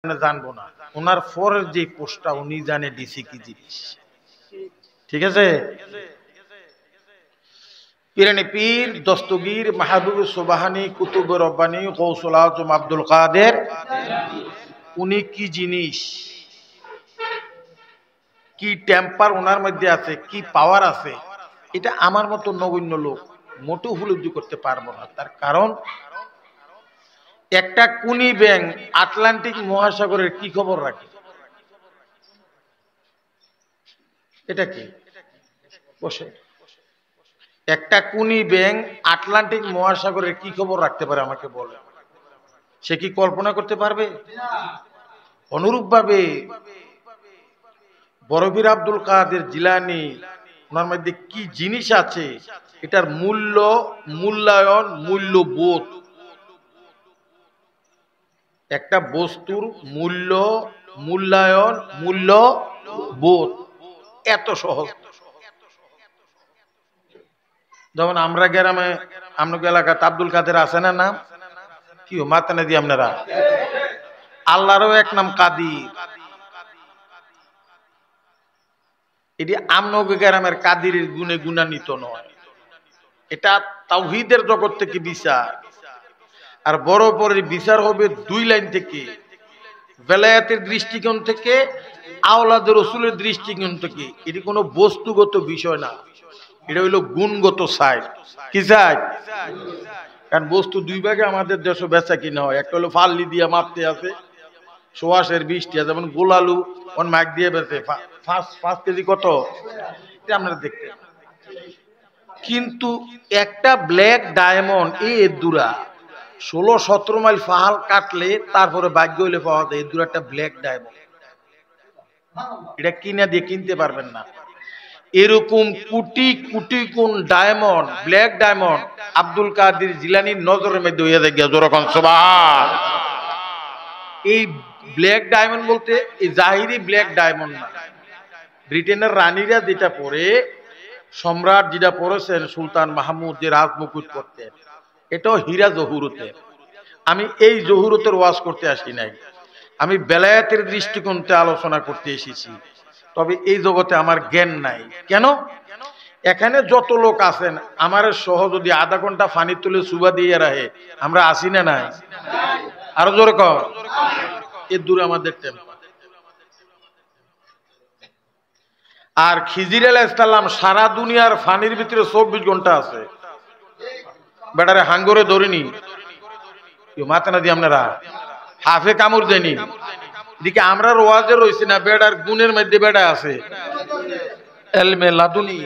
জানবো না, ওনার পরের যে পোস্টটা উনি জানে ডিসি কি জিনিস। ঠিক আছে, পীরানি পীর দস্তগীর মাহবুব সুবহানী কুতুব রব্বানী গৌসুল আজম আব্দুল কাদের উনি কি জিনিস, কি টেম্পার ওনার মধ্যে আছে, কি পাওয়ার আছে, এটা আমার মতো নগণ্য লোক মোটেও উপলব্ধি করতে পারবো না। তার কারণ একটা কুনি ব্যাংক আটলান্টিক মহাসাগরের কি খবর রাখে, এটা কি বসে একটা কুনি ব্যাংক আটলান্টিক মহাসাগরের কি খবর রাখতে পারে আমাকে বলে, সে কি কল্পনা করতে পারবে? অনুরূপ ভাবে বড়পীর আব্দুল কাদের জিলানী ওনার মধ্যে কি জিনিস আছে, এটার মূল্য, মূল্যায়ন, মূল্যবোধ, একটা বস্তুর মূল্য, মূল্যায়ন, মূল্যবোধ এত সহজ। যেমন আমরা গ্রামে, আপনার এলাকাতে আব্দুল কাদের আছে না নাম, কি মাথা না দিয়ে আপনারা, আল্লাহরও এক নাম কাদির। এটি আমনগর গ্রামের কাদির গুণে গুণান্বিত নয়, এটা তাওহীদের জগৎ থেকে বিচার। আর বড় পরের বিচার হবে দুই লাইন থেকে, বেলায়েতের দৃষ্টিকোণ থেকে, আওলাদের রসুলের দৃষ্টিকোণ থেকে। এটি কোনো বস্তুগত বিষয় না, এটা হইল গুণগত সাইড। কি সাইড? কারণ বস্তু দুই ভাগে আমাদের দেশে বেচা কিনা হয়, একটা হলো ফাল্লি দিয়া মাপতে আছে, সোয়াশের 20 টাকা, যেমন গোলালু ওন মাইক দিয়ে বেচে 5 কেজি কত, এটা আপনারা দেখতে। কিন্তু একটা ব্ল্যাক ডায়মন্ড এই এদুরা 16-17 মাইল পাহাড় কাটলে তারপরে ভাগ্য হইলে পাওয়া যায়, এদুরা একটা ব্ল্যাক ডায়মন্ড। এটা কিনা দিয়ে কিনতে পারবেন না। এরকম কোটি কোটি কোন ডায়মন্ড, ব্ল্যাক ডায়মন্ড আব্দুল কাদের জিলানীর নজরের মধ্যে হইয়া যায় যখন সুবহান। এই ব্ল্যাক ডায়মন্ড বলতে এই জাহিরি ব্ল্যাক ডায়মন্ড না, ব্রিটেনের রানীরা যেটা পরে, সম্রাট যেটা পরেছেন, সুলতান মাহমুদ যে রাজমুকুট করতেন, এটাও হীরা জহুরতের। আমি এই জহুরতের ওয়াজ করতে আসি নাই, আমি বেলায়েতের দৃষ্টিকোণতে আলোচনা করতে এসেছি। তবে এই জগতে আমার জ্ঞান নাই। কেন? এখানে যত লোক আছেন আমার সহ যদি আধা ঘন্টা ফানি তুলে সুবা দিয়ে রাখে, আমরা আসি না নাই? আরো জোরে কর, এর দূরে আমাদের টেম্পার। আর খিজির আলাইহিস সালাম সারা দুনিয়ার ফানির ভিতরে 24 ঘন্টা আছে, বেটারে হাঙ্গরে ধরিনি, মাথা না দিয়ে আপনারা হাফে কামড় দেনি। এদিকে আমরা রোয়াজে রয়েছি না, বেড়ার গুণের মধ্যে বেড়া আছে এলমে লাদুনি।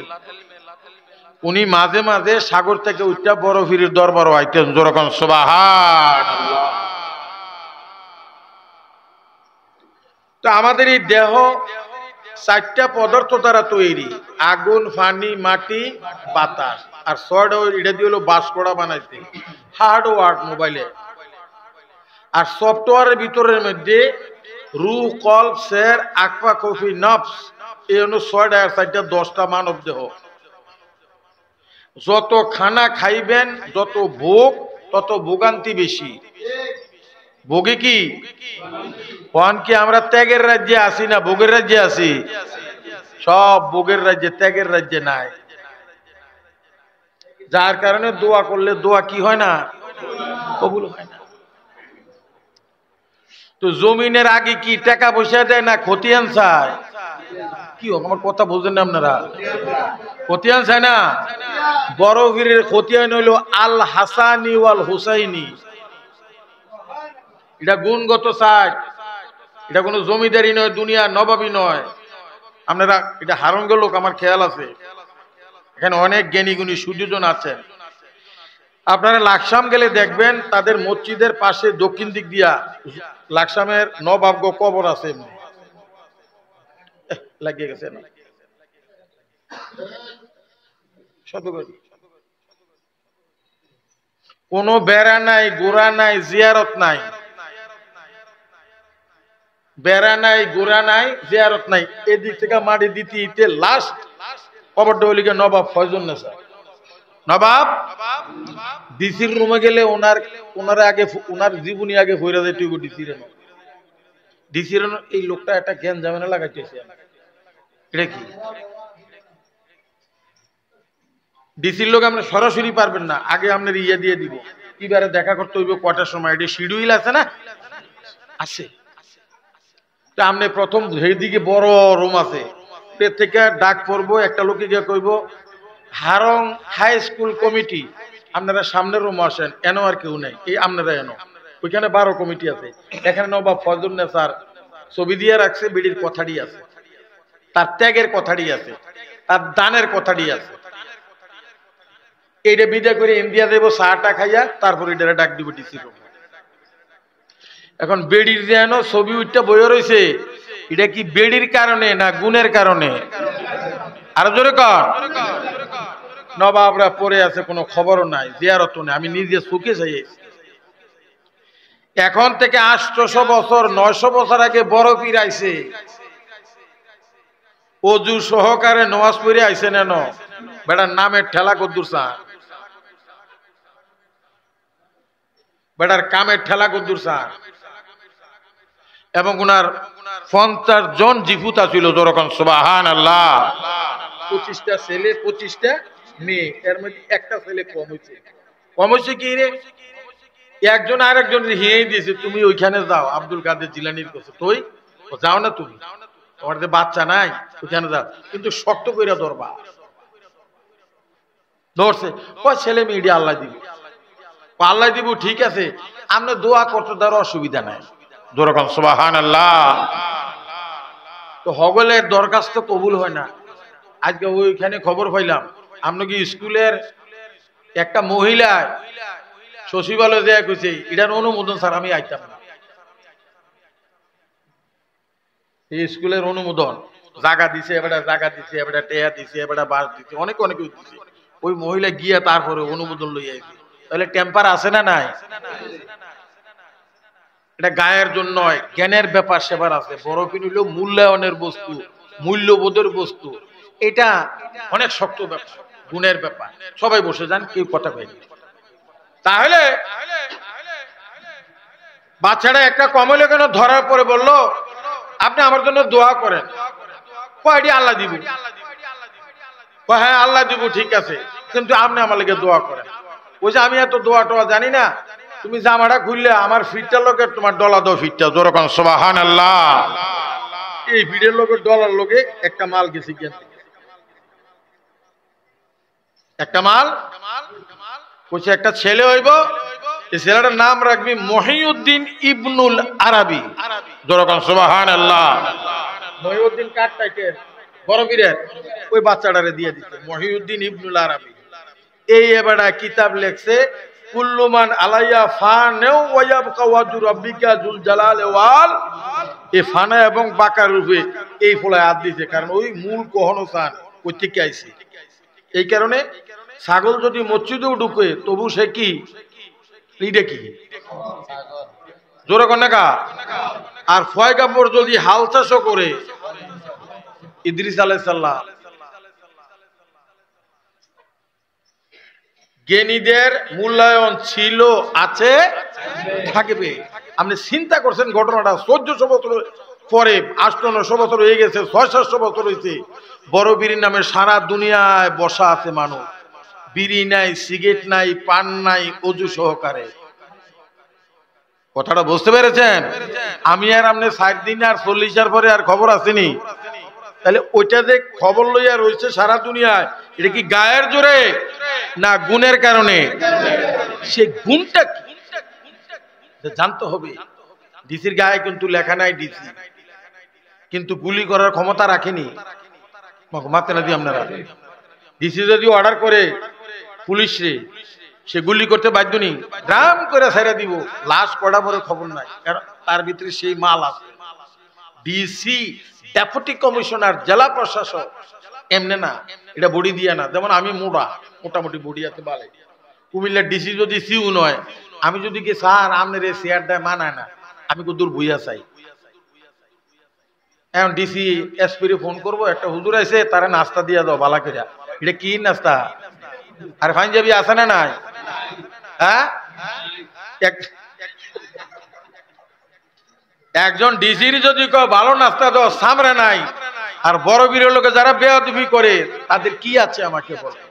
উনি মাঝে মাঝে সাগর থেকে উঠটা বড় ফিরির দরবার আইতেন, যেরকম সুবহানাল্লাহ। তো আমাদের এই দেহ 4টা পদার্থ দ্বারা তৈরি, আগুন, পানি, মাটি, বাতাস। আর 6টা এটা দিয়ে হলো বাসকড়া বানাইতে, হার্ডওয়্যার মোবাইলে। আর সফটওয়্যারের ভিতরের মধ্যে রূহ, কলব, শের, আকফা, কফি, নফস, এই হলো 6টা। আর 4টা 10টা মানব দেহ। যত খানা খাইবেন, যত ভোগ, তত ভোগান্তি বেশি। ভোগে কি কোন কি আমরা ত্যাগের রাজ্যে আসি না ভোগের রাজ্যে আসি? সব ভোগের রাজ্যে, ত্যাগের রাজ্যে নাই। যার কারণে দোয়া করলে দোয়া কি হয় না, কবুল হয় না। তো জমিনের আগে কি টাকা পয়সা দেয় না খতিয়ান চায়? কি আমার কথা বুঝলেন না আপনারা? খতিয়ান চায় না। বড় বীরের খতিয়ান হইল আল হাসানি ওয়াল হুসাইনি, এটা গুণগত সাইড, এটা কোনো জমিদারি নয়, দুনিয়া নবাবী নয়। আপনারা এটা হারঙ্গ লোক, আমার খেয়াল আছে এখানে অনেক জ্ঞানী গুণী সুযোজন আছেন। আপনারা লাকসাম গেলে দেখবেন তাদের মসজিদের পাশে দক্ষিণ দিক দিয়া লাকসামের নবাবগ কবর আছে। লাগিয়ে গেছে না কোনো বেড়া নাই, গোড়া নাই, জিয়ারত নাই, বেড়া নাই, গোড়া নাই, জিয়ারত নাই। এদিক থেকে মাটি দিতে দিতে লাস্ট কবরটা হইল নবাব ফয়জুল নেসা। নবাব ডিসির রুমে গেলে ওনার আগে, ওনার জীবনী আগে ফইরা যায় তুই ডিসির। ডিসির এই লোকটা একটা জ্ঞান জামেলা লাগাইতেছে, এটা কি? ডিসির লোক আমরা সরাসরি পারবেন না, আগে আপনার ইয়ে দিয়ে দিব, কিবারে দেখা করতে হইব, কটার সময়, এটা শিডিউল আছে না, আছে। তা আপনি প্রথম দিকে বড় রুম আছে, এর থেকে ডাক পড়বো, একটা লোকে গিয়ে কইব হারং হাই স্কুল কমিটি আপনারা সামনের রুম আসেন, এনো আর কেউ নেই, এই আপনারা এনো, ওইখানে 12 কমিটি আছে, এখানে নবাব ফজলুল নেসার ছবি দিয়ে রাখছে, বিড়ির কথাটি আছে, তার ত্যাগের কথাটি আছে, তার দানের কথাটি আছে। এইটা বিদায় করে ইন্ডিয়া দেবো চাটা খাইয়া, তারপর এটা ডাক দিব ডিসি রুম। এখন বেড়ির যেন ছবি উঠটা বইয়ে রয়েছে, এটা কি বেড়ির কারণে না গুণের কারণে? আরো জোরে কর। নবাবরা পড়ে আছে, কোনো খবরও নাই, জিয়ারত নেই, আমি নিজে চোখে চাই। এখন থেকে 800 বছর 900 বছর আগে বড় পীর আইছে, অজু সহকারে নওয়াজ পড়ে আইছে নেন, বেটার নামের ঠেলা কদ্দুর চা, বেটার কামের ঠেলা কদ্দুর চা, এবং উনার 50 জন জিফুতা ছিল, যেরকম সুবহানাল্লাহ। 25টা ছেলে 25টা মেয়ে, এর মধ্যে একটা ছেলে কম হয়েছে। কম হয়েছে কি রে? একজন আরেকজন হিয়েই দিয়েছে, তুমি ওইখানে যাও, আব্দুল কাদের জিলানির কাছে, তুই যাও না, তুমি তোমার যে বাচ্চা নাই ওইখানে যাও, কিন্তু শক্ত কইরা ধরবা। ধরছে, ওই ছেলে মেয়েটি আল্লাহ দিব, আল্লাহ দিব, ঠিক আছে, আপনি দোয়া করতে দেওয়ার অসুবিধা নাই, যেরকম সুবহানাল্লাহ। তো হগলের দরখাস্ত কবুল হয় না। আজকে ওইখানে খবর পাইলাম, আপনি কি স্কুলের একটা মহিলা সচিবালয় দেয়া কইছে, এটার অনুমোদন স্যার আমি আইতাম না। এই স্কুলের অনুমোদন জায়গা দিছে, এবারে জায়গা দিছে, এবারে টেয়া দিছে, এবারে বাস দিছে, অনেক দিছে। ওই মহিলা গিয়া তারপরে অনুমোদন লই আইছে। তাহলে টেম্পার আছে না নাই? এটা গায়ের জন্য নয়, জ্ঞানের ব্যাপার সেবার আছে। বরফিন হইল মূল্যায়নের বস্তু, মূল্যবোধের বস্তু, এটা অনেক শক্ত ব্যাপার, গুণের ব্যাপার। সবাই বসে যান, কেউ কথা কয়নি। তাহলে বাচ্চাটা একটা কমলে কেন ধরার পরে বলল, আপনি আমার জন্য দোয়া করেন। কয়টি আল্লাহ দিব? হ্যাঁ আল্লাহ দিব, ঠিক আছে, কিন্তু আপনি আমার লেগে দোয়া করেন। ওই যে আমি এত দোয়া টোয়া জানি না, তুমি জামাটা খুললে আমার ফিটটার লোকের তোমার ডলা দো ফিটটা, যেরকম সুবহানাল্লাহ। এই ফিটের লোকের ডলার লোকে একটা মাল গেছে, একটা মাল কইছে, একটা ছেলে হইব, এই ছেলেটার নাম রাখবি মহিউদ্দিন ইবনুল আরাবি, যেরকম সুবহানাল্লাহ। মহিউদ্দিন কাটটাকে বড় পীরের ওই বাচ্চাটারে দিয়ে দিতে, মহিউদ্দিন ইবনুল আরাবি। এই এবারে কিতাব লেখছে, কুল্লুমান আলাইয়া ফানেও ওয়ায়াবকা ওয়াজু রাব্বিকা যুল জালাল ওয়াল, এই ফানা এবং বাঁকা রূপে এই ফলায় হাত দিছে, কারণ ওই মূল কখনো চান ওই থেকে আইছে। এই কারণে ছাগল যদি মসজিদেও ঢুকে, তবু সে কি লিডে কি জোরে কন্যা। আর ফয় কাপড় যদি হাল চাষও করে, ইদ্রিস আলাইহিস সালাম জ্ঞানীদের মূল্যায়ন ছিল, আছে, থাকবে। আপনি চিন্তা করছেন ঘটনাটা 1400 বছর পরে, 800-900 বছর হয়ে গেছে, 600-700 বছর হয়েছে, বড় বিড়ির নামে সারা দুনিয়ায় বসা আছে মানুষ। বিড়ি নাই, সিগারেট নাই, পান নাই, অজু সহকারে। কথাটা বুঝতে পেরেছেন? আমি আর আপনি 60 দিন আর 40 পরে আর খবর আসেনি, তাহলে ওইটা যে খবর লইয়া রয়েছে সারা দুনিয়ায়, এটা কি গায়ের জোরে না গুণের কারণে? সে গুণটা কি জানতে হবে। ডিসির গায়ে কিন্তু লেখা নাই ডিসি, কিন্তু গুলি করার ক্ষমতা রাখেনি। মারতে না দিয়ে আপনারা, ডিসি যদি অর্ডার করে পুলিশে, সে গুলি করতে বাধ্য নেই, গ্রাম করে ছেড়ে দিব, লাশ কড়া পরে খবর নাই, কারণ তার ভিতরে সেই মাল আছে। ডিসি ডেপুটি কমিশনার, জেলা প্রশাসক, এমনি না, এটা বডি দিয়ে না। যেমন আমি মোটামুটি বডি আছে বালে, কুমিল্লার ডিসি যদি সিউ নয়, আমি যদি কি স্যার আপনার এই চেয়ার দেয় মানায় না, আমি কত বুঝা চাই। এখন ডিসি এসপি ফোন করবো, একটা হুজুর আছে, তারা নাস্তা দিয়ে দাও বালা করে। এটা কি নাস্তা? আর পাঞ্জাবি আছে না নাই? হ্যাঁ, একজন ডিসির যদি ভালো নাস্তা দাও সামনে নাই, আর বড় বীরের লোকে যারা বেয়াদবি করে তাদের কি আছে আমাকে বলে,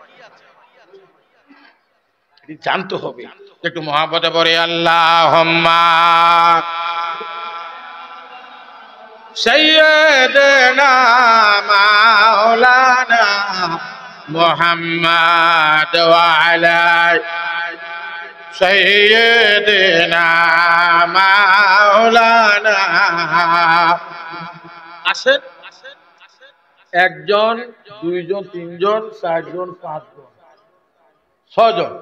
জানতে হবে। একটু মহাব্বতে পড়ে আল্লাহুম্মা সাইয়্যিদানা মাওলানা মুহাম্মদ ওয়া আলা সাইয়্যিদিনা মাওলানা। আসেন, একজন, দুইজন, তিনজন, চারজন, পাঁচজন, ছজন,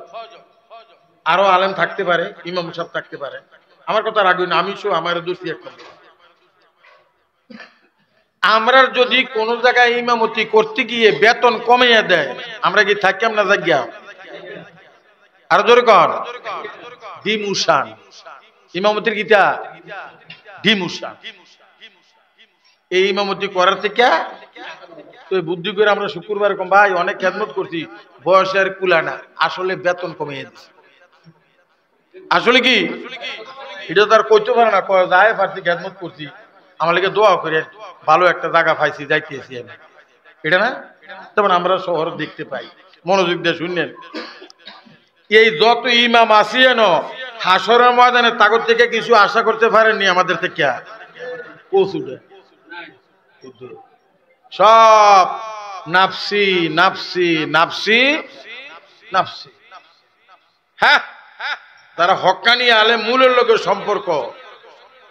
আরো আলেম থাকতে পারে, ইমাম সাহেব থাকতে পারে। আমার কথা রাখবেন না, আমি সব আমার দোষী একটা। আমরা যদি কোন জায়গায় ইমামতি করতে গিয়ে বেতন কমিয়ে দেয়, আমরা কি থাকতাম না জায়গা? আরো জোরে কর, ডিমোশন। ইমামতির গীতা ডিমোশন। এই ইমামতি করার থেকে তো বুদ্ধি করে আমরা শুক্রবার কম ভাই অনেক খেদমত করছি, বয়সের কুলানা, আসলে বেতন কমিয়ে দিচ্ছে। আসলে কি এটা তার কইতে পারে না, যায় পারছি খেদমত করছি, আমার লেগে দোয়া করে ভালো একটা জায়গা পাইছি, যাইতেছি আমি, এটা না? তেমন আমরা শহর দেখতে পাই। মনোযোগ দিয়ে শুনলেন, এই যত ইমাম আসিয়েন হাসরের ময়দানে তাগর থেকে কিছু আশা করতে পারেননি আমাদের থেকে, সব নাফসি নাফসি নাফসি নাফসি। হ্যাঁ, তারা হক্কানি আলেম মূলের লোকের সম্পর্ক,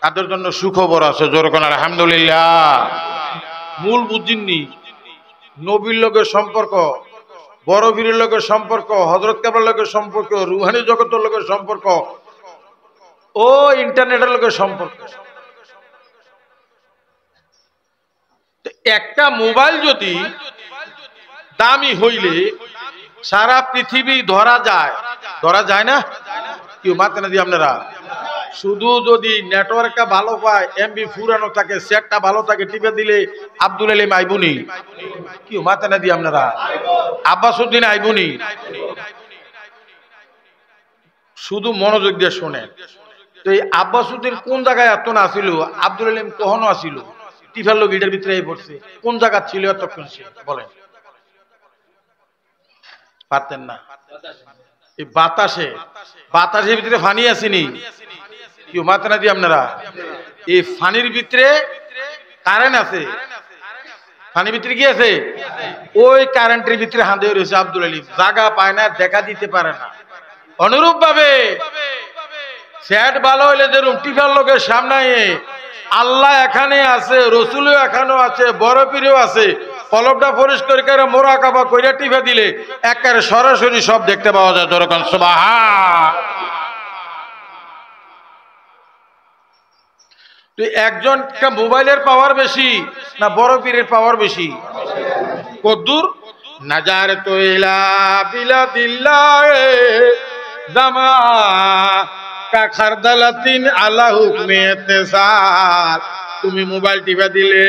তাদের জন্য সুখবর আছে, জোরকন আলহামদুলিল্লাহ। মূল বুঝিননি, নবীর লোকের সম্পর্ক, বড় বীরের লোকের সম্পর্ক, হযরত কেবলার লোকের সম্পর্ক, রুহানি জগতের লোকের সম্পর্ক, ও ইন্টারনেটের লোকের সম্পর্ক। একটা মোবাইল যদি দামি হইলে সারা পৃথিবী ধরা যায়, ধরা যায় না? কেউ মাথা না দিয়ে আপনারা, শুধু যদি নেটওয়ার্কটা ভালো পায়, এমবি ফুরানো থাকে, সেটটা ভালো থাকে, টিপে দিলে আব্দুল আলিম আইবুনি, কেউ মাথা না দিয়ে আপনারা, আব্বাসউদ্দিন আইবুনি। শুধু মনোযোগ দিয়ে শোনেন, তো এই আব্বাসউদ্দিন কোন জায়গায় এত না আসিল, আব্দুল আলিম কখনো আসিল, টিফার লোক এটার ভিতরে পড়ছে, কোন জায়গা ছিল এতক্ষণ সে বলেন? পারতেন না। এই বাতাসে, বাতাসের ভিতরে ফানি আসেনি, কেউ মাথা না দিয়ে আপনারা, এই ফানির ভিতরে কারেন্ট আছে, ফানির ভিতরে কি আছে? ওই কারেন্টের ভিতরে হাঁদে রয়েছে আব্দুল আলিম, জায়গা পায় না, দেখা দিতে পারে না। অনুরূপ ভাবে সেট ভালো হইলে যেরকম টিফার লোকের সামনে আল্লাহ এখানে আছে, রসুলও এখানেও আছে, বড় পীরও আছে, কলবটা পরিষ্কার করে মোরাকাবা কইরা টিপে দিলে একেবারে সরাসরি সব দেখতে পাওয়া যায়। যেরকম সুবহান। তুই একজন মোবাইলের পাওয়ার বেশি না বড় পীরের পাওয়ার বেশি? কদ্দুর নাজার তো ইলা বিলাদিল্লাহ জামা কাখারদালাতিন আলা হুকমে ইতিসাল। তুমি মোবাইল টিপে দিলে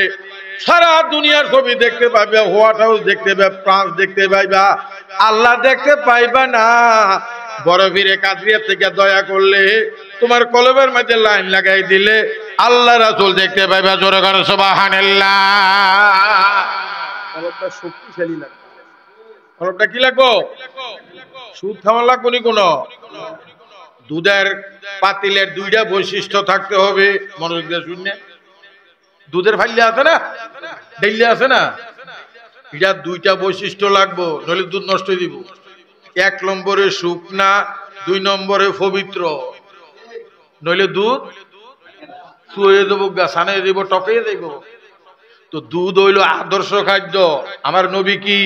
সারা দুনিয়ার ছবি দেখতে পাইবা, হোয়াইট হাউস দেখতে পাইবা, ফ্রান্স দেখতে পাইবা, আল্লাহ দেখতে পাইবা না। বড় পীরে কাদরিয়া থেকে দয়া করলে তোমার কলবের মধ্যে লাইন লাগাই দিলে আল্লাহ রাসূল দেখতে পাইবা। জোরে করে সুবহানাল্লাহ। কলবটা শক্তিশালী লাগবে। কলবটা কি লাগবে? সুদ খাওয়া লাগবে নি কোনো? দুধের পাতিলের দুইটা বৈশিষ্ট্য থাকতে হবে, মনোযোগ দিয়ে শুনলে। দুধের ফাইলে আছে না, ডেইলে আছে না, এটা দুইটা বৈশিষ্ট্য লাগবো, নইলে দুধ নষ্ট হয়ে দিব। এক নম্বরে শুকনা, দুই নম্বরে পবিত্র, নইলে দুধ চুয়ে দেবো, গাছানে দেব, টকে দেব। তো দুধ হইল আদর্শ খাদ্য। আমার নবী কি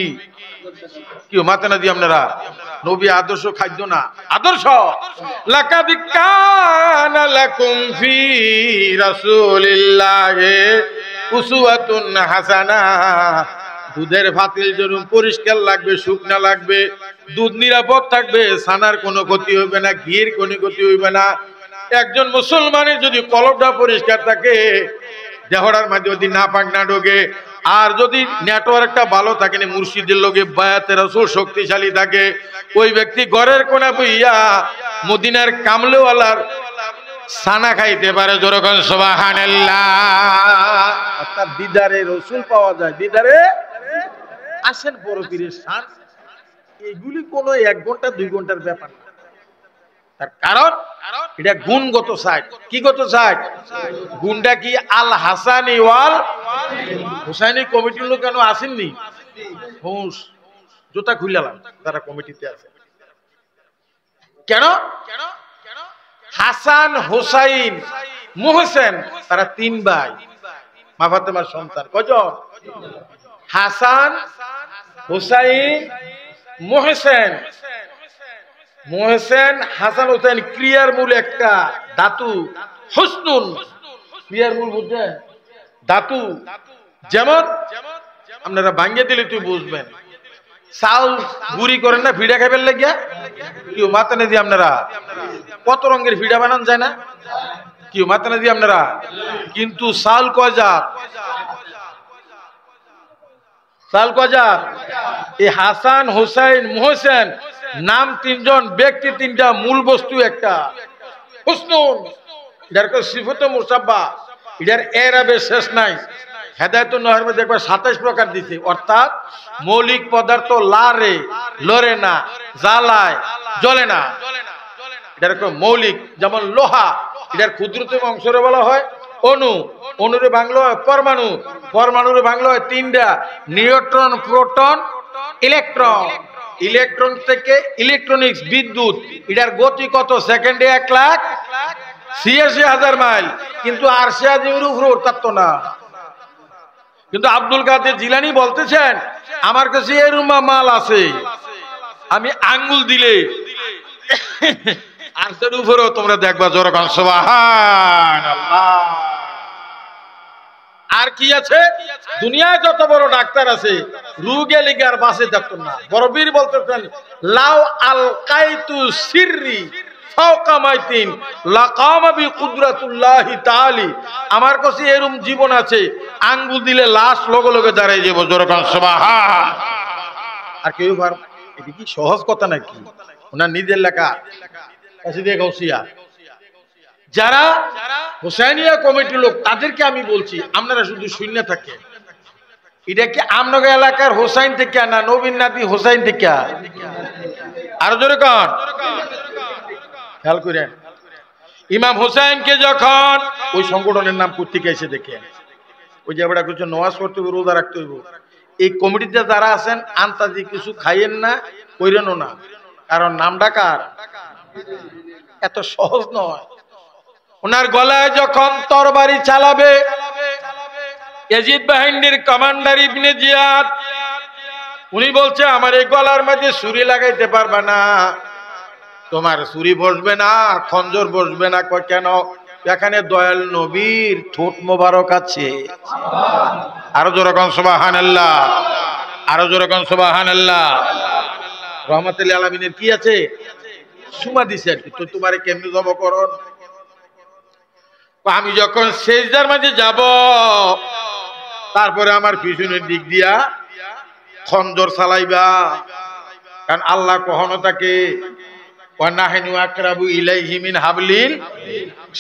মাথা না দিয়ে আপনারা, নবী আদর্শ খাদ্য না, আদর্শ। লাকাদ কানা লাকুম ফি রাসূলিল্লাহি উসওয়াতুন হাসানাহ। দুধের পাতিল যেরকম পরিষ্কার লাগবে, শুকনা লাগবে, দুধ নিরাপদ থাকবে, ছানার কোনো ক্ষতি হইবে না, ঘির কোনো ক্ষতি হইবে না। একজন মুসলমানের যদি কলবটা পরিষ্কার থাকে, দেহরার মধ্যে যদি না পাক না ঢোকে, আর যদি নেটওয়ার্কটা ভালো থাকে, মুর্শিদের লোকে বায়াতে রাসূল শক্তিশালী থাকে, ওই ব্যক্তি ঘরের কোণা বইয়া মদিনার কামলেওয়ালার সানা খাইতে পারে, যেরকম সুবহানাল্লাহ। অর্থাৎ দিদারে রসুল পাওয়া যায়, দিদারে আসেন বড় পীরের শান। এগুলি কোনো 1 ঘন্টা 2 ঘন্টার ব্যাপার না। তার কারণ এটা গুণগত সাইড। কি গত সাইড? গুণটা কি? আল হাসানি ওয়াল হুসাইনি কমিটির লোক কেন আসেননি? হুঁস জুতা খুললাম তারা কমিটিতে আছে কেন? হাসান হুসাইন মুহসেন তারা 3 ভাই, মা ফাতেমার সন্তান। কজন? হাসান হুসাইন মুহসেন। মুহসেন হাসান হুসাইন ক্রিয়ার মূল একটা ধাতু হুসনুন। ক্রিয়ার মূল বুঝছেন? ধাতু। যেমন আপনারা ভাঙ্গে দিলে তুই বুঝবেন, চাউল গুড়ি করেন না ভিড়া খাইবেন লাগিয়া, কেউ মাথা না দিয়ে আপনারা কত রঙের ভিড়া বানান যায় না, কেউ মাথা না দিয়ে আপনারা। কিন্তু চাউল কয়জা? চাউল কয়জা? এই হাসান হুসাইন মুহসেন নাম 3 জন, ব্যক্তি 3টা, মূল বস্তু একটা হুসনুন। এটার সিফতে মুসাব্বা, এটার এরাবে শেষ নাই। হেদায়েতুন নহর মধ্যে দেখবা 27 প্রকার দিছে। অর্থাৎ মৌলিক পদার্থ লারে লরে না, জ্বালায় জ্বলে না, এটার মৌলিক। যেমন লোহা, এটার ক্ষুদ্রতম অংশরে বলা হয় অণু, অণুরে বাংলা হয় পরমাণু, পরমাণুরে বাংলা হয় 3টা, নিউট্রন, প্রোটন, ইলেকট্রন। ইলেকট্রন থেকে ইলেকট্রনিক্স, বিদ্যুৎ। এটার গতি কত? সেকেন্ডে 1,86,000 মাইল। কিন্তু আরশে আজিমের উপরে ওঠার তো না। কিন্তু আব্দুল কাদের জিলানী বলতেছেন, আমার কাছে এরুমা মাল আছে, আমি আঙ্গুল দিলে আরশের উপরেও তোমরা দেখবা। যেরকম সুবহানাল্লাহ। আর কি আছে? দুনিয়ায় যত বড় ডাক্তার আছে, রোগে লিগে আর বাসে থাকতো না। বড়বীর বলতেছেন, লাউ আল কাইতু সিররি ফাওকা মাইতিন লাকামা বিকুদরাতুল্লাহি তাআলা। আমার কাছে এরকম জীবন আছে, আঙ্গুল দিলে লাশ লগে লগে দাঁড়ায় যাবো। যেরকম সুবহান। আর কেউ ভার, এটা কি সহজ কথা নাকি? ওনার নিজের লেখা গৌসিয়া। যারা হুসাইনিয়া কমিটির লোক তাদেরকে আমি বলছি, আপনারা শুধু শূন্য থাকে। এটা কি আমনগর এলাকার হোসাইন থেকে না নবীন নাতি হোসাইন থেকে? আরো জোরে কন, খেয়াল করেন। ইমাম হুসাইনকে যখন ওই সংগঠনের নাম পত্রিকা এসে দেখে, ওই যে আমরা কিছু নামাজ পড়তে হবে, রোজা রাখতে হইব। এই কমিটিতে যারা আছেন আন্তাজি কিছু খাইয়েন না, কইরেনও না, কারণ নাম ডাকার এত সহজ নয়। ওনার গলায় যখন তরবারি চালাবে, ইয়াজিদ বাহিনীর কমান্ডার ইবনে জিয়াদ, উনি বলছে আমার এই গলার মধ্যে ছুরি লাগাইতে পারবে না, তোমার ছুরি বসবে না, খঞ্জর বসবে না। কয় কেন? এখানে দয়াল নবীর ঠোঁট মোবারক আছে। আরো যেরকম সুবহানাল্লাহ, আরো যেরকম সুবহানাল্লাহ। রহমাতুল আলামিনের কি আছে? সুমা দিছে। তো তোমারে কেমনে জব করন? আমি যখন সেজদার মাঝে যাব, তারপরে আমার পিছনের দিক দিয়া খঞ্জর চালাইবা, কারণ আল্লাহ কখনো তাকে ওয়ানাহিনু আকরাবু ইলাইহি মিন হাবলিল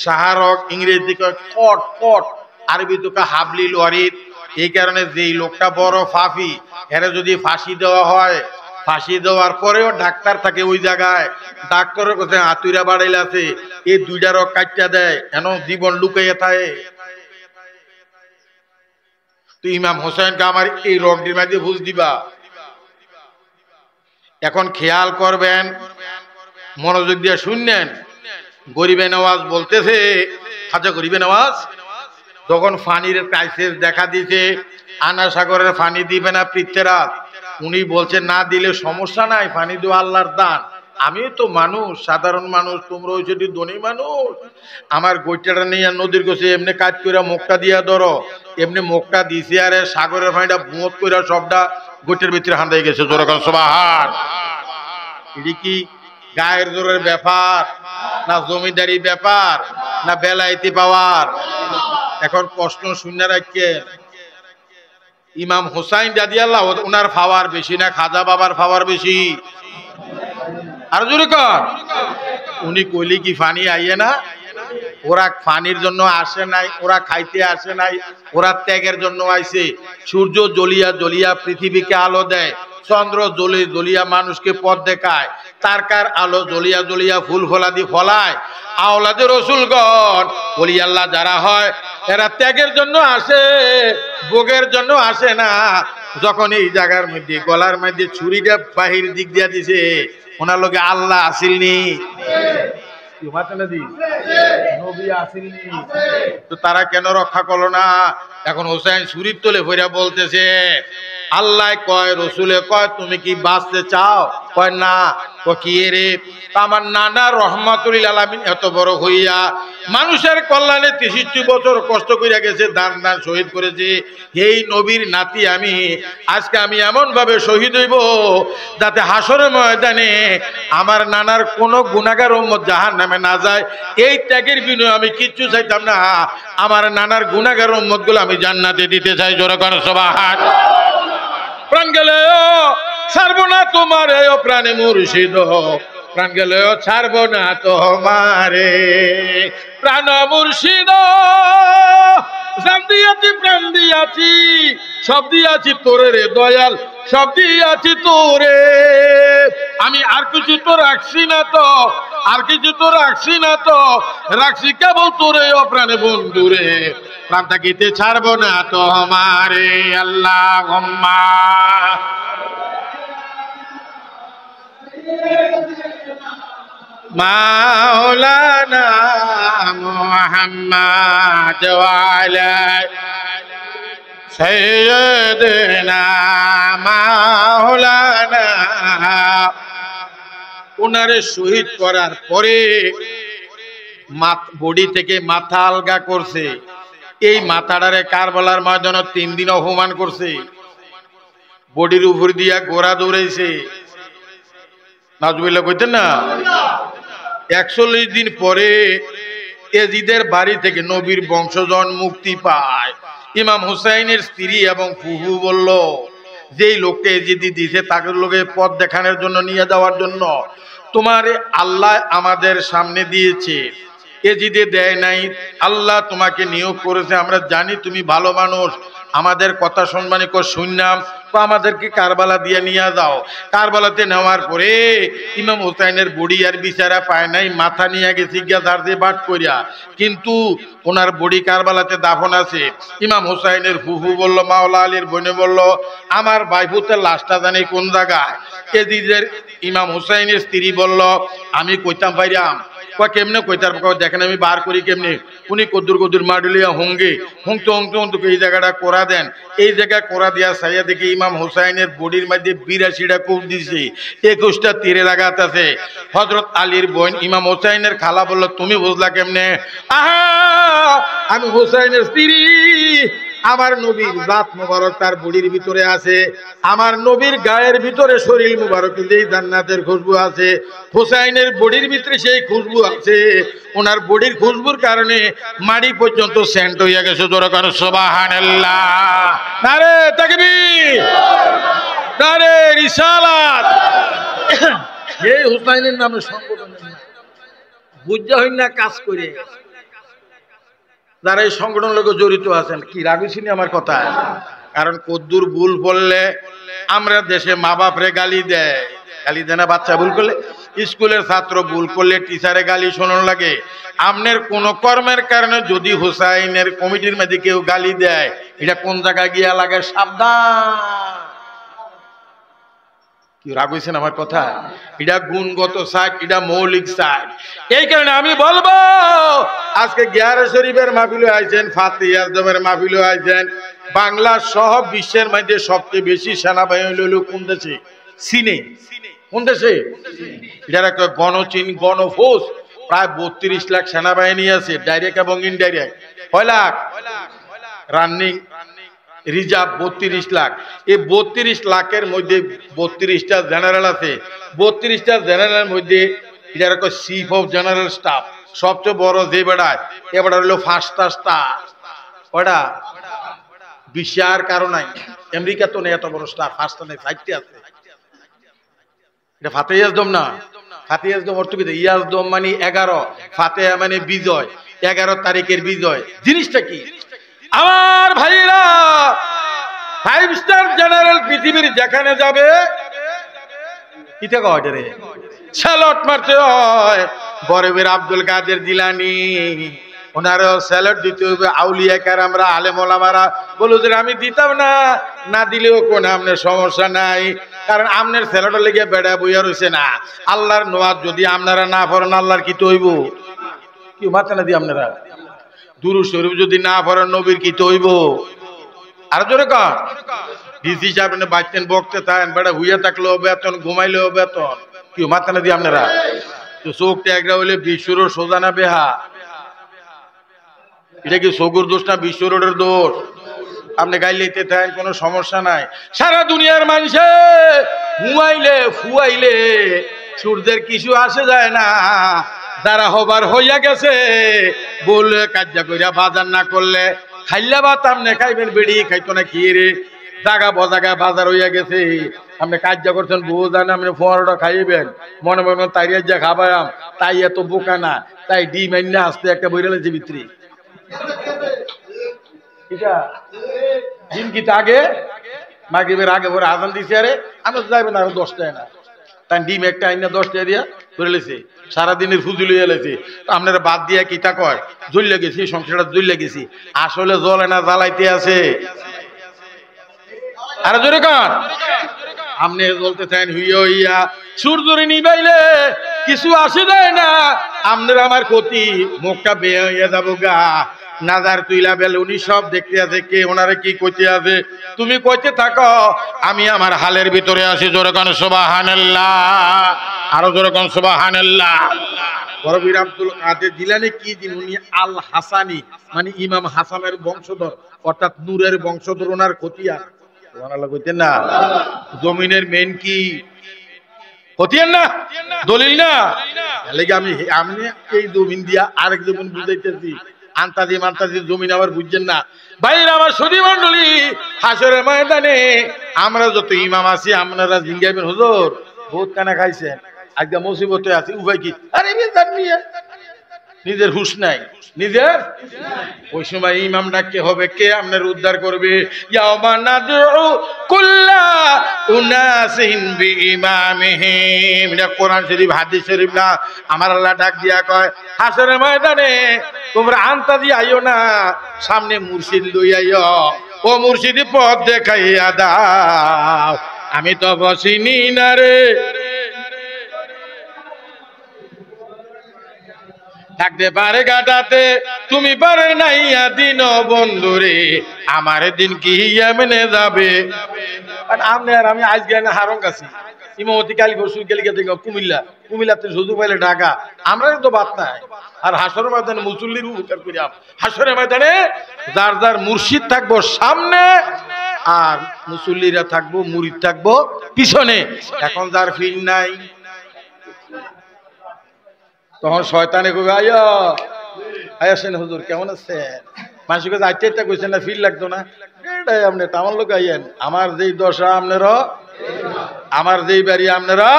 শাহারক, ইংরেজি কয় কট, কট, আরবি তো হাবলিল ওয়ারিদ। এই কারণে যেই লোকটা বড় ফাফি, এর যদি ফাঁসি দেওয়া হয়, ফাঁসি দেওয়ার পরেও ডাক্তার থাকে ওই জায়গায়, ডাক্তারের কাছে হাতুড়া বাড়াইলে আছে, এই 2টা রক কাটটা দেয়, এন জীবন লুকাইয়া থাকে। তো ইমাম হোসেনকে আমার এই রকটির মাঝে বুঝ দিবা। এখন খেয়াল করবেন, মনোযোগ দিয়ে শুনলেন। গরিবে নওয়াজ বলতেছে, খাজা গরিবে নওয়াজ যখন ফানির ক্রাইসিস দেখা দিয়েছে, আনা সাগরের ফানি দিবে না পৃথ্বীরাজ, উনি বলছেন না দিলে সমস্যা নাই, ফানি দেওয়া আল্লাহর দান। আমি তো মানুষ, সাধারণ মানুষ, তোমরা ওই যদি ধনী মানুষ, আমার গৈটাটা নিয়ে নদীর কাছে এমনি কাজ করে মুখটা দিয়া ধরো, এমনি মুখটা দিছে, আরে সাগরের পানিটা বুঁত করে সবটা গৈটের ভিতরে হান্দাই গেছে। যেরকম সুবহান। এটি কি গায়ের জোরের ব্যাপার, না জমিদারি ব্যাপার, না বেলাইতি পাওয়ার? এখন প্রশ্ন শূন্য রাখে, ইমাম হুসাইন রাদিয়াল্লাহু ওনার পাওয়ার বেশি না খাজা বাবার পাওয়ার বেশি? আর জোরে কর। উনি কইলি কি ফানি আইয়ে না? ওরা পানির জন্য আসে নাই, ওরা খাইতে আসে নাই, ওরা ত্যাগের জন্য আইছে। সূর্য জ্বলিয়া জ্বলিয়া পৃথিবীকে আলো দেয়, চন্দ্র জ্বলিয়া জ্বলিয়া মানুষকে পথ দেখায়, তারকার আলো জ্বলিয়া জ্বলিয়া ফুল ফলাদি ফলায়। আওলাদে রসুলগণ ওলি আল্লাহ যারা হয় এরা ত্যাগের জন্য আসে, ভোগের জন্য আসে না। যখন এই জায়গার মধ্যে গলার মধ্যে ছুরিটা বাহির দিক দিয়া দিছে, ওনার লগে আল্লাহ আসিলনি, নবী আসিলনি, তো তারা কেন রক্ষা করলো না? এখন হোসেন ছুরির তোলে ভইরা বলতেছে, আল্লাহ কয়, রসুলে কয়, তুমি কি বাঁচতে চাও? কয় না। কি রে? আমার নানা রহমাতুল আলামিন এত বড় হইয়া মানুষের কল্যাণে 63 বছর কষ্ট কইরা গেছে, দান দান শহীদ করেছে। এই নবীর নাতি আমি, আজকে আমি এমন ভাবে শহীদ হইব যাতে হাসরের ময়দানে আমার নানার কোনো গুনাহগার উম্মত জাহান্নামে না যায়। এই ত্যাগের বিনিময়ে আমি কিচ্ছু চাইতাম না, আমার নানার গুনাহগার উম্মত গুলো আমি জান্নাতে দিতে চাই। জোরে করে সুবহানাল্লাহ। প্রাণ গেলেও ছাড়বো না তোমারে, ও প্রাণে মুর্শিদ, প্রাণ গেলেও ছাড়বো না তোমারে, প্রাণ মুর্শিদ। জান দিয়াছি, প্রাণ দিয়াছি, সব দিয়াছি তোরে রে দয়াল, সব দিয়াছি তোরে। আমি আর কিছু তো রাখছি না তো, আর কিছু তো রাখছি না তো, রাখছি কেবল তোরে ও প্রাণে বন্ধুরে, প্রাণ থাকিতে ছাড়বো না তোমারে। আল্লাহুম্মা মাওলানা মুহাম্মদ ওয়া আলা সাইয়্যিদিনা মাওলানা। ওনারে শহীদ করার পরে বডি থেকে মাথা আলগা করছে। এই মাথাটারে কারবালার ময়দানে 3 দিন অপমান করছে, বডির উপর দিয়া গোড়া দৌড়াইছে। নাজুবিল্লাহ কইতেন না। 41 দিন পরে এজিদের বাড়ি থেকে নবীর বংশজন মুক্তি পায়। ইমাম হুসাইনের স্ত্রী এবং ফুফু বলল, যেই লোককে এজিদি দিছে তাকে লোকে পথ দেখানোর জন্য নিয়ে যাওয়ার জন্য, তোমার আল্লাহ আমাদের সামনে দিয়েছে, এজিদে দেয় নাই, আল্লাহ তোমাকে নিয়োগ করেছে। আমরা জানি তুমি ভালো মানুষ, আমাদের কথা শুনবানি কর শুনলাম, তো আমাদেরকে কারবালা দিয়ে নিয়ে যাও। কারবালাতে নেওয়ার পরে ইমাম হুসাইনের বডি আর বিচারা পায় নাই, মাথা নিয়ে গেছে গিয়া দিয়ে বাট করিয়া, কিন্তু ওনার বডি কারবালাতে দাফন আছে। ইমাম হুসাইনের ফুফু বলল, মাওলা আলীর বোনে বলল, আমার ভাইফুতের লাশটা জানি কোন জায়গায়। এজিদের ইমাম হুসাইনের স্ত্রী বলল, আমি কইতাম পাইরাম। কেমনে কইতার? দেখেন আমি বার করি কেমনে। উনি কদ্দুর কদ্দুর মাডুলিয়া হুঙ্গে হুঁকতে হুঁকতে হুঁকতে এই জায়গাটা কোরা দেন। এই জায়গায় কোরা দিয়া সাইয়া দেখি ইমাম হুসাইনের বডির মধ্যে 82টা কূপ দিছে, 21টা তীরের আঘাত আছে। হযরত আলীর বোন ইমাম হুসাইনের খালা বলল, তুমি বুঝলা কেমনে? আহা, আমি হুসাইনের স্ত্রী, আমার নবীর জাত মুবারক তার বডির ভিতরে আছে, আমার নবীর গায়ের ভিতরে শরীর মুবারক যেই জান্নাতের খুশবু আছে, হুসাইনের বডির ভিতরে সেই খুশবু আছে। ওনার বডির খুশবুর কারণে মাড়ি পর্যন্ত সেন্ট হইয়া গেছে। জোরে করে সুবহানাল্লাহ। নারে তাকবীর, নারে রিসালাত। এই হুসাইনের নামে সংগঠনের নাম বুঝা হই না কাজ করে যারা এই সংগঠন লোক জড়িত আছেন। কি রাগুছিনি আমার কথা? কারণ কদ্দুর ভুল বললে আমরা দেশে মা বাপরে গালি দেয়, গালি দেয় না? বাচ্চা ভুল করলে, স্কুলের ছাত্র ভুল করলে টিচারে গালি শোনানো লাগে। আমনের কোন কর্মের কারণে যদি হুসাইনের কমিটির মধ্যে কেউ গালি দেয়, এটা কোন জায়গায় গিয়া লাগে? সাবধান। কি রাগ হয়েছেন আমার কথা? এটা গুণগত সাইড, এটা মৌলিক সাইড। এই কারণে আমি বলবো, আজকে গিয়ারে শরীফের মাহফিলে আইছেন, ফাতিহা আজমের মাহফিলে আইছেন, বাংলা সহ বিশ্বের মধ্যে সবচেয়ে বেশি সেনাবাহিনী হইল কোন দেশে? চীনে। কোন দেশে? যারা গণচীন, গণফোর্স, প্রায় 32 লাখ সেনাবাহিনী আছে, ডাইরেক্ট এবং ইনডাইরেক্ট। কয় লাখ? Running reserve 32 lakh. এই 32 লাখের মধ্যে 32টা জেনারেল আছে। 32টা জেনারেলের মধ্যে যারা চিফ অফ জেনারেল স্টাফ, সবচেয়ে বড় যে বেড়ায়, এ বেড়া হলো ফার্স্টটা স্টার। ওটা বিশ্বে আর কারো নাই। আমেরিকা তো নেই এত বড় স্টার, ফার্স্টটা নেই, 5টি আছে। এটা ফাতেহ ইয়াজদম না? ফাতেহ ইয়াজদম অর্থ কি? ইয়াজদম মানে 11, ফাতেহা মানে বিজয়। 11 তারিখের বিজয় জিনিসটা কি আমার ভাইরা 5 স্টার জেনারেল পৃথিবীর যেখানে যাবে কিটা কয় রে স্যালট মারতে হয় বরেবের আব্দুল কাদের জিলানী ওনারও স্যালট দিতে হবে আউলিয়া কেরামরা আলেম ওলামারা বলো যে আমি দিতাম না না দিলেও কোন আপনার সমস্যা নাই কারণ আপনার স্যালটের লেগে বেড়া বইয়া রয়েছে না আল্লাহর নওয়াজ যদি আপনারা না পড়েন আল্লাহর কি তৈব কি মাথা না দিয়ে আপনারা দুরূদ শরীফ যদি না পড়েন নবীর কি তৈব আর জোরে কর ডিসি সাহেব বাঁচতেন বকতে থাকেন বেড়া হুইয়া থাকলেও বেতন ঘুমাইলেও বেতন কি মাথা না দিয়ে আপনারা তো চোখ ট্যাগরা হইলে বিশ্বর সোজা না বেহা এটা কি চকুর দোষ না বিশ্ব রোডের দোষ আপনি গাইলেতে থাকেন কোনো সমস্যা নাই সারা দুনিয়ার মানুষে হুয়াইলে ফুয়াইলে সূর্যের কিছু আসে যায় না যারা হবার হইয়া গেছে বললে কাজা কইরা বাজার না করলে খাইলা ভাত আপনি খাইবেন বেড়ি খাইতো না কি রে জাগা বজাগা বাজার হইয়া গেছে আপনি কাজা করছেন বহু জানে আপনি 15টা খাইবেন মনে মনে তাইয়া যা খাবাম তাই এত বোকা না তাই ডিম আইনা আসতে একটা বইরালেছে ভিতরে ডিম কিটা আগে মাগরিবের আগে ভরে আজান দিছে আরে আমি যাইবেন আরো 10টায় না তাই ডিম একটা আইনা 10টায় দিয়া বইরালেছে সারাদিনের ফুজুল হয়ে গেছে আপনারা বাদ দিয়া কিটা কয় জ্বলে গেছি সংসারটা জ্বলে গেছি আসলে জ্বলে না জ্বালাইতে আছে আর জোরে কান আপনি জ্বলতে চান হইয়া হইয়া সূর্যরে নিবাইলে কিছু আসে যায় না আপনার আমার ক্ষতি মুখটা বেয়ে হইয়া যাবো গা নাজার তুইলা বেল উনি সব দেখতে আছে কে ওনারে কি কইতে আছে তুমি কইতে থাকো আমি আমার হালের ভিতরে আসি জোরে কান সুবহানাল্লাহ আরো জোরে কান সুবহানাল্লাহ বরবীর আব্দুল কাদের জিলানী কি দিন উনি আল হাসানি মানে ইমাম হাসানের বংশধর অর্থাৎ নূরের বংশধর ওনার খতিয়া সুবহানাল্লাহ কইতেন না জমিনের মেন কি খতিয়ান না দলিল না লাগে আমি এই জমিন দিয়া আরেক জমিন বুঝাইতেছি আন্তাজি মান্তাজি জমিন আবার বুঝছেন না ভাইরা আমার সুধী মণ্ডলী হাসরের ময়দানে আমরা যত ইমাম আছি আপনারা জিঙ্গাইবেন হুজুর বহুত কানা খাইছেন আজকে মুসিবতে আছি উভয় কি আরে নিজের হুশ নাই নিজের ওই সময় ইমাম ডাকতে হবে কে আপনার উদ্ধার করবে ইয়াউমা নাদউ কুল্লা উনাসিন বিইমামিহিম এটা কোরআন শরীফ হাদিস শরীফ না আমার আল্লাহ ডাক দিয়া কয় হাসরের ময়দানে তোমরা আন্তাজি আইও না সামনে মুর্শিদ লই আইও ও মুর্শিদ পথ দেখাইয়া দাও আমি তো বসিনি না রে থাকতে পারে গাটাতে তুমি পারে নাইয়া দিন বন্ধুরে আমার দিন কি এমনে যাবে আপনার আমি আজ গেলে হারং আছি ইমামতি কালী পরশু গেলে কুমিল্লাতে সুযোগ পাইলে ঢাকা আমরা তো বাদ নাই আর হাসরের ময়দানে মুসল্লির উপকার করিয়াম হাসরের ময়দানে যার যার মুর্শিদ থাকবো সামনে আর মুসল্লিরা থাকবো মুরিদ থাকবো পিছনে এখন যার ফিল নাই তখন শয়তানে কবে আয়াসেন হুজুর কেমন আছেন মানুষের কাছে আইটা কইছেন না ফিল লাগতো না এটাই আপনি আমার লোক আইয়েন আমার যেই দশা আপনারা আমার যেই বাড়ি আপনারা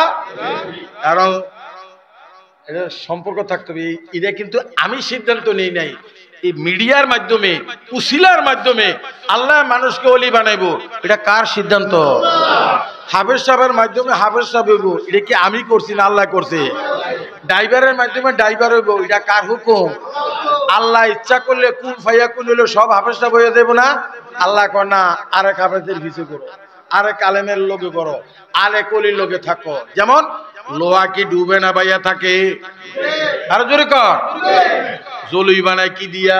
কারণ এটা সম্পর্ক থাকতে হবে এটা কিন্তু আমি সিদ্ধান্ত নেই নাই এই মিডিয়ার মাধ্যমে উসিলার মাধ্যমে আল্লাহ মানুষকে ওলি বানাইবো এটা কার সিদ্ধান্ত হাফেজ সাহেবের মাধ্যমে হাফেজ সাহেব হইব এটা কি আমি করছি না আল্লাহ করছে ড্রাইভারের মাধ্যমে ড্রাইভার হইব এটা কার হুকুম আল্লাহ ইচ্ছা করলে কুল ফাইয়া কুল হইলে সব হাফেজ সাহেব হয়ে দেবো না আল্লাহ কর না আরেক হাফেজের পিছু করো আরেক আলেমের লোকে করো আরেক অলির লোকে থাকো যেমন লোহা কি ডুবে না বাইয়া থাকে আরো জোরে কর জলুই বানায় কি দিয়া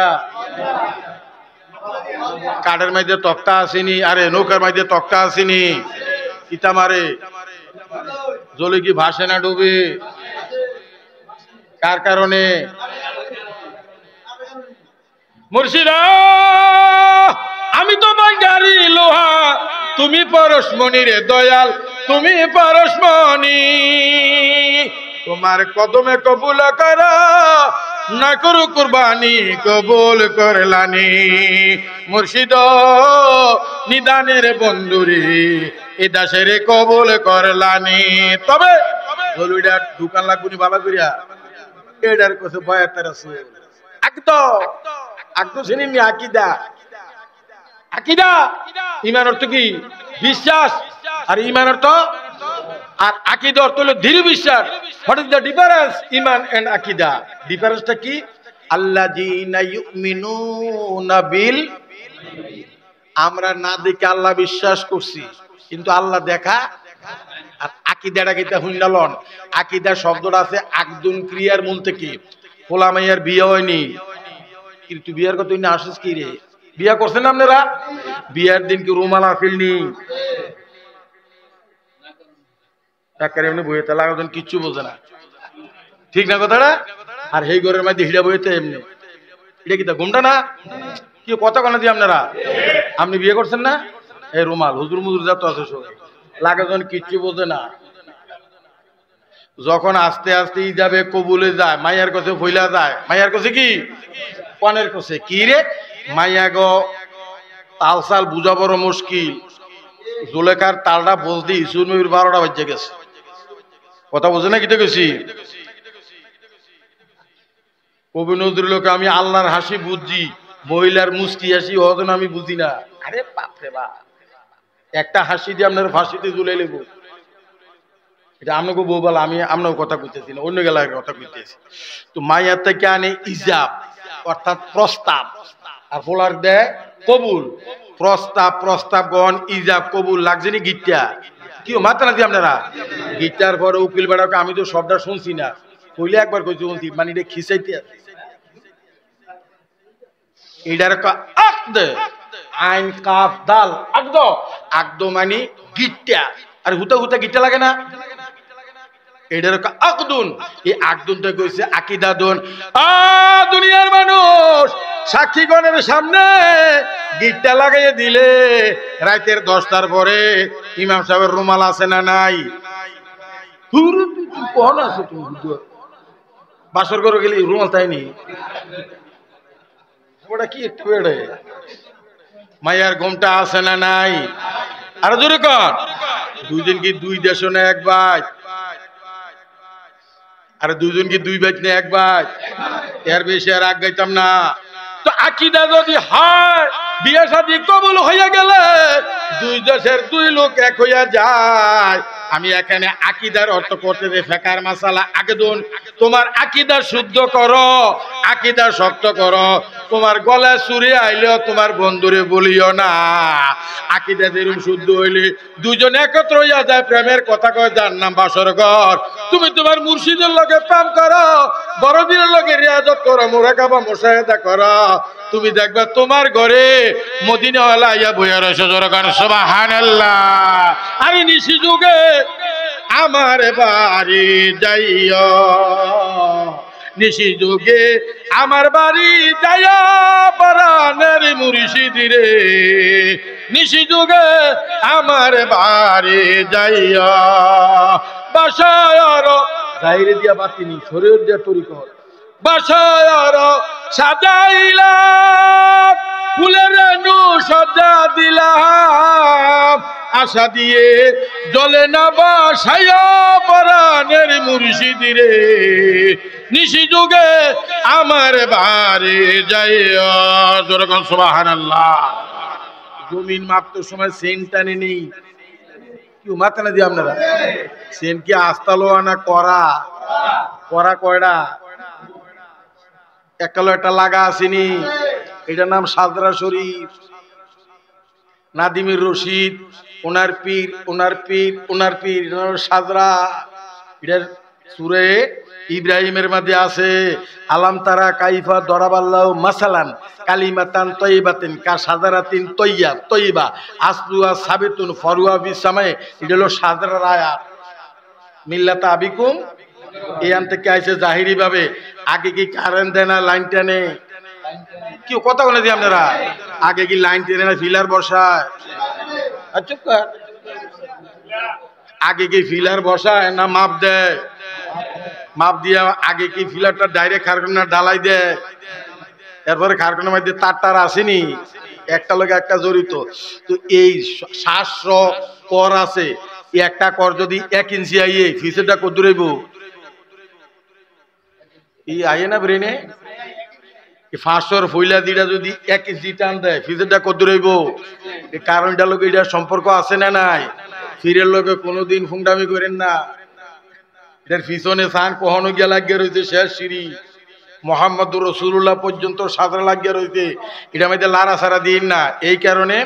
কাঠের মধ্যে তক্তা আসেনি আরে নৌকার মধ্যে তক্তা আসেনি ইটা মারে জলুই কি ভাসে না ডুবে কার কারণে মুর্শিদা আমি তো গাড়ি লোহা তুমি পরশমণি রে দয়াল তুমি পরশমণি তোমার কদমে কবুল করা না করু কুরবানি কবুল করলানি মুর্শিদ নিদানের বন্ধুরে এ দাসের কবুল করলানি তবে জলুইটা দোকান লাগবনি ভালো করিয়া এটার কাছে ভয়াতের আছে আকদ চিনি নি? আকিদা, আকিদা ইমান অর্থ কি? বিশ্বাস। আর ইমান অর্থ, আর আকিদা অর্থ হলো দৃঢ় বিশ্বাস। What is the difference iman and aqidah? ডিফারেন্সটা কি? আল্লাযীনা ইউমিনুনা বিল, আমরা না দেখে আল্লাহ বিশ্বাস করছি, কিন্তু আল্লাহ দেখা। আর আকিদাটা কিতা হুন্ডালন? আকিদা শব্দটা আছে আকদুন ক্রিয়ার মূল থেকে। পোলা মাইয়ার বিয়ে হয়নি, কিন্তু বিয়ার কথা না আসিস কি রে? বিয়া করছেন আপনারা? বিয়ার দিন কি রুমাল আসেননি? একেবারে এমনি বইতে লাগাতেন, কিচ্ছু বোঝে না, ঠিক না কথাটা? আর সেই ঘরের মধ্যে হিড়া বইতে এমনি, এটা কি তা ঘুমটা না? কি কথা কেন দিয়ে আপনারা? আপনি বিয়ে করছেন না? এই রুমাল হুজুর মুজুর যত আছে সব লাগাতেন, কিচ্ছু বোঝে না। যখন আস্তে আস্তে যাবে কবুলে যায়, মাইয়ার কাছে ফইলা যায়। মাইয়ার কাছে কি? পানের কাছে। কি রে মাইয়া গো, তাল সাল বুঝা বড় মুশকিল। জুলেখার তালটা বলতে ইসুর নবীর 12টা বাজে গেছে। কথা বোঝে না? কিটা গেছি কবি নজরুল লোকে আমি আল্লাহর হাসি বুঝছি, মহিলার মুস্কি হাসি হতো আমি বুঝি না। আরে বাপরে বাপ, একটা হাসি দিয়ে আপনার ফাঁসিতে ঝুলে লেবো। এটা আপনাকে বউ বলা, আমি আপনার কথা কইতেছি না, অন্য গেলার কথা কইতেছি। তো মাইয়ার থেকে আনে ইজাব, অর্থাৎ প্রস্তাব, আর ফোলার দেয় কবুল। প্রস্তাব, প্রস্তাব গ্রহণ, ইজাব, কবুল লাগছে নি? গিটটা কি মাত্রা না দিয়ে আপনারা? গিটার পরে উকিল বেড়াকে আমি তো সবটা শুনছি না, কইলে একবার কইছি শুনছি, মানে এটা খিচাইতে আছে। এটার আকদ, আইন কাফ দাল, আকদ। আকদ মানে গিটটা, আর হুতা হুতা গিটটা লাগে না? এটার আকদুন। এই আকদুনটা কইছে আকিদাদুন। দুনিয়ার মানুষ সাক্ষীগণের সামনে গিটটা লাগাইয়ে দিলে রাতের 10টার পরে ইমাম সাহেবের রুমাল আছে না নাই? কখন আছে তুমি বাসর করে গেলি রুমাল তাইনি? ওটা কি একটু বেড়ে মাইয়ার ঘুমটা আছে না নাই? আর জোরে কর। 2 দিন কি 2 দেশ না 1 ভাই? আর 2 জন কি 2 ভাই না 1 ভাই? এর বেশি আর আগ গাইতাম না। তো আকীদা যদি হয়, বিয়ে শাদী কবুল হয়ে গেলে 2 দেশের 2 লোক এক হইয়া যায়। আমি এখানে আকীদার অর্থ করতে যে ফিকহের মাসালা আকদুন। তোমার আকীদা শুদ্ধ করো, আকীদা শক্ত করো। তোমার গলায় চুরি আইলেও তোমার বন্ধুরে বলিও না। আকীদা যেরকম শুদ্ধ হইলে 2 জন একত্র হইয়া যায়, প্রেমের কথা কয়, যার নাম বাসর ঘর। তুমি তোমার মুর্শিদের লগে প্রেম করো, বড়দিনের লগে রিয়াজত করো, মুরাকাবা মুশাহাদা করো, তুমি দেখবা তোমার ঘরে মদিনাওয়ালা আইয়া বইয়া রয়েছে। জোরকার সুবহানাল্লাহ। আমি নিশি যুগে আমার বাড়ি যাইও, নিশি যুগে আমার বাড়ি যাইয়া পরাণের মুর্শিদ রে, নিশি যুগে আমার বাড়ি যাইয়া। বাসায় জাহিরে দিয়া বাতিনি, শরীর দিয়া তরিকত। বাসায় সাজাইলাম, ফুলের রেণু সজা দিলাম, আশা দিয়ে জলে না বাসাইয়া পরাণের মুর্শিদ রে, নিশি যুগে আমার বাড়ি যাইয়া। যেরকম সুবহানাল্লাহ। জমিন মাপতে সময় সেন টানে নেই, কি মাথা না দিয়ে আপনারা? সেন কি আস্তালো না করা? করা কয়টা? একালো একটা লাগা আসেনি, এটার নাম সাদরা শরীফ। নাদিমের রশিদ, ওনার পীর, ওনার পীর, ওনার পীর, সাদরা। এটার সূরা ইব্রাহিমের মধ্যে আছে, আলাম তারা কাইফা দরাবাল্লাহু মাসালান কালিমাতান তয়্যিবাতিন কা সাদারাতিন তয়্যিবা আসলুহা সাবিতুন ফরুহা ফিস সামায়ে। এটা হলো সাদরার আয়াত। মিল্লাতা আবিকুম, এখান থেকে আইছে জাহিরি ভাবে। আগে কি কারেন্ট দেয় না, লাইন টানে? কি কথা বলে দিই আপনারা? আগে কি লাইন টেনে না ফিলার বসায়? চুপ কর। আগে কি ফিলার বসায় না মাপ দেয়? মাপ দিয়া আগে কি ফিলারটা ডাইরেক্ট খারকোনা ঢালাই দেয়? এরপরে খারকোনার মধ্যে তার আসেনি, একটা লোক একটা জড়িত। তো এই 700 কর আছে, একটা কর যদি 1 ইঞ্চি আইয়ে ফিসেরটা কত দূরাইব? এই আইয়ে না ব্রেনে ফাঁসর ফইলা দিটা যদি 1 কেজি টান দেয় ফিজেরটা কত রইব এই কারণটা লোক এটার সম্পর্ক আছে না নাই ফিরের লোকে কোনোদিন ফুংডামি করেন না এটার পিছনে সান কখনো গিয়া লাগিয়ে রয়েছে শেষ সিঁড়ি মোহাম্মদুর রাসূলুল্লাহ পর্যন্ত সাদরা লাগিয়ে রয়েছে এটা মধ্যে লারা সারা দিন না এই কারণে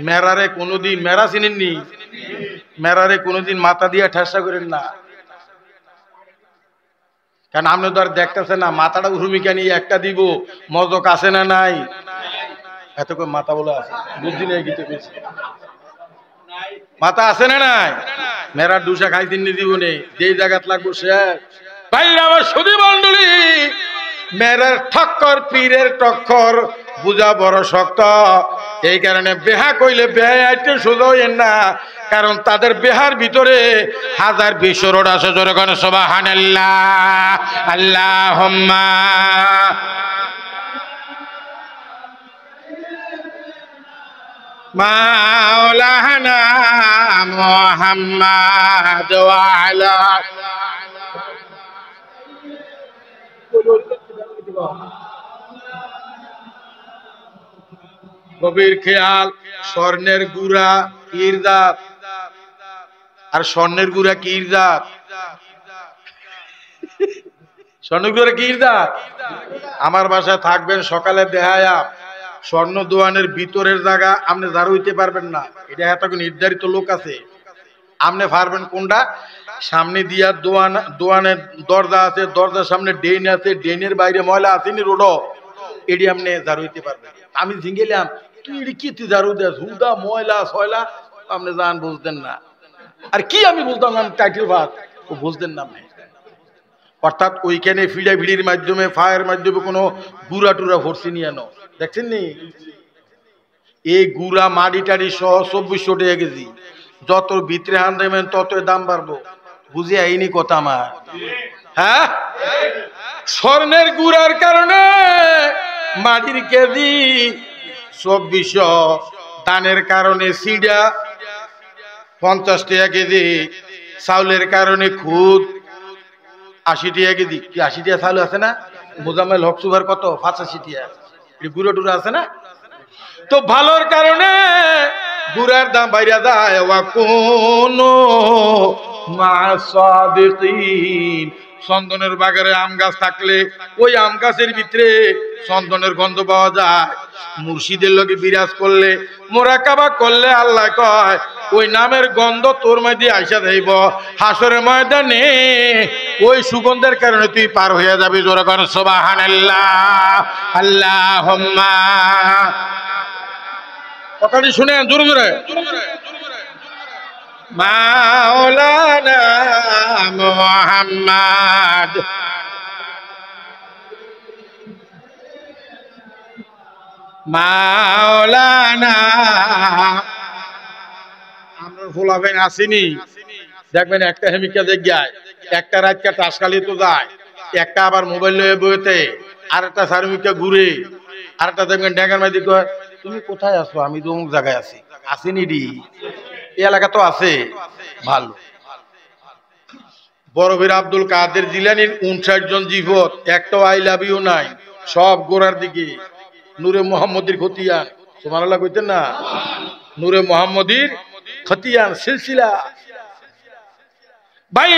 মেরারে কোনোদিন মেরা চিনেননি মেরারে কোনোদিন মাথা দিয়ে ঠেসা করেন না কারণ আপনি তো আর দেখতেছেন না মাথাটা ভূমিকা নিয়ে একটা দিব মজক আছে না নাই এত করে মাথা বলে আছে বুদ্ধি নেই গীতে বেশি মাথা আছে না নাই মেরার দুসা খাইতেন নি জীবনে যেই জায়গাত লাগবো সে ভাইরা আমার সুধী মণ্ডলী মেরার ঠক্কর পীরের টক্কর বুঝা বড় শক্ত এই কারণে বেহা কইলে বেহা আইতে সোজা হইেন না কারণ তাদের বেহার ভিতরে হাজার বিশ্বরোড আছে জোরে কোন সুবহানাল্লাহ আল্লাহুম্মা মাওলানা মুহাম্মদ ওয়া আলা গভীর খেয়াল স্বর্ণের গুড়া কির জাত আর স্বর্ণের গুড়া কির জাত স্বর্ণের গুড়া কির জাত আমার বাসায় থাকবেন সকালে দেখায়া স্বর্ণ দোয়ানের ভিতরের জায়গা আপনি যারা হইতে পারবেন না এটা এত নির্ধারিত লোক আছে আপনি পারবেন কোনটা সামনে দিয়া দোয়ানের দরজা আছে দরজার সামনে ড্রেন আছে ড্রেনের বাইরে ময়লা আসেনি রোড এটি আপনি যারা হইতে পারবেন আমি ঝিঙ্গেলাম তুই কি তুই ঝাড়ু দেস হুদা ময়লা সয়লা আপনি জান বুঝতেন না আর কি আমি বলতাম না টাইটেল ভাত ও বুঝতেন না আপনি অর্থাৎ ওইখানে ফিড়াফিড়ির মাধ্যমে ফায়ার মাধ্যমে কোনো গুড়া টুরা ভরসি নিয়ে আনো দেখছেন নি এই গুড়া মাটি টাড়ি সহ 2400 টাকা কেজি যত ভিতরে হান দেবেন তত দাম বাড়বো বুঝে আইনি কথা আমার হ্যাঁ স্বর্ণের গুড়ার কারণে মাটির কেজি 2400 ধানের কারণে সিডা 50 টাকা কেজি চাউলের কারণে খুদ 80 টাকা কেজি কি 80 টাকা চাউল আছে না মোজাম্মেল হক সুভার কত 85 টাকা গুঁড়ো টুড়ো আছে না তো ভালোর কারণে গুড়ার দাম বাইরে যায় ওয়া কুনু মাসাদিকিন চন্দনের বাগারে আম গাছ থাকলে ওই আম গাছের ভিতরে চন্দনের গন্ধ পাওয়া যায় মুর্শিদের লগে বিরাজ করলে মোরাকাবা করলে আল্লাহ কয় ওই নামের গন্ধ তোর মধ্যে আইসা যাইব হাসরের ময়দানে ওই সুগন্ধের কারণে তুই পার হয়ে যাবি জোরে কোন সুবহানাল্লাহ আল্লাহুম্মা কথাটি শুনেন জোরে জোরে মাওলানা মুহাম্মদ মাওলানা আমরা ফুলাবেন আসিনি দেখবেন একটা হেমিকা দেখ যায় একটা রাতটা টাসকালি তো যায় একটা আবার মোবাইল লয়ে বইতে আর একটা সার্মিকা ঘুরে আর একটা দেখবেন ড্যাঙ্গার মাঝে কয় তুমি কোথায় আছো আমি তো অমুক জায়গায় আছি আসিনি ডি এই এলাকা তো আছে ভালো বড়বীর আব্দুল কাদের জিলানীর 59 জন জীবত একটাও আই লাভ ইউ নাই সব গোড়ার দিকে নূরে মোহাম্মদীর খতিয়ান সুবহানাল্লাহ কইতেন না নূরে মোহাম্মদীর খতিয়ান সিলসিলা ভাই